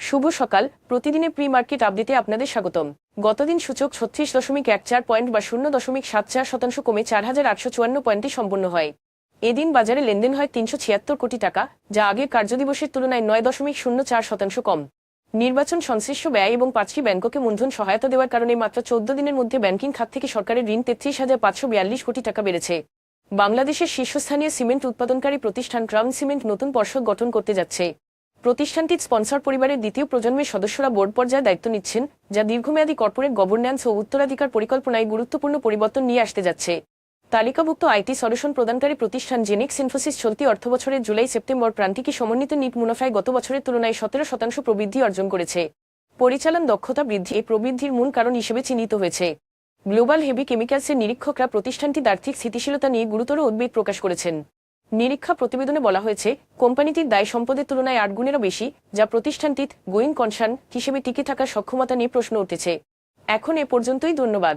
শুভ সকাল। প্রতিদিনের pre market আপডেটে আপনাদের স্বাগতম। গতদিন সূচক 36.14 পয়েন্ট বা 0.74% কমে 4,854 পয়েন্টে সম্পন্ন হয়। এদিন বাজারে লেনদেন হয় 376 কোটি টাকা, যা আগের কার্যদিবসের তুলনায় 9.04% কম। নির্বাচন সংশ্লিষ্ট ব্যয় এবং 5টি ব্যাংককে মূলধন সহায়তা দেওয়ার কারণে মাত্র 14 দিনের মধ্যে ব্যাংকিং খাত থেকে সরকারের ঋণ 33,542 কোটি টাকা বেড়েছে। বাংলাদেশের শীর্ষস্থানীয় সিমেন্ট উৎপাদনকারী প্রতিষ্ঠান ক্রাউন সিমেন্ট নতুন পর্ষদ গঠন করতে যাচ্ছে। প্রতিষ্ঠানটির স্পন্সর পরিবারের দ্বিতীয় প্রজন্মের সদস্যরা বোর্ড পর্যায়ে দায়িত্ব নিচ্ছেন, যা দীর্ঘমেয়াদী কর্পোরেট গভর্ন্যান্স ও উত্তরাধিকার পরিকল্পনায় গুরুত্বপূর্ণ পরিবর্তন নিয়ে আসতে যাচ্ছে। তালিকাভুক্ত আইটি সলিউশন প্রদানকারী প্রতিষ্ঠান জেনেক্স ইনফোসিস চলতি অর্থবছরের জুলাই-সেপ্টেম্বর প্রান্তিকে সমন্বিত নিট মুনাফায় গত বছরের তুলনায় 17% প্রবৃদ্ধি অর্জন করেছে। পরিচালন দক্ষতা বৃদ্ধি এই প্রবৃদ্ধির মূল কারণ হিসেবে চিহ্নিত হয়েছে। গ্লোবাল হেভি কেমিক্যালসের নিরীক্ষকরা প্রতিষ্ঠানটির আর্থিক স্থিতিশীলতা নিয়ে গুরুতর উদ্বেগ প্রকাশ করেছেন। নিরীক্ষা প্রতিবেদনে বলা হয়েছে, কোম্পানিটির দায় সম্পদের তুলনায় 8 গুণেরও বেশি, যা প্রতিষ্ঠানটির গোয়িং কনসার্ন হিসেবে টিকে থাকার সক্ষমতা নিয়ে প্রশ্ন উঠেছে। এখন এ পর্যন্তই। ধন্যবাদ।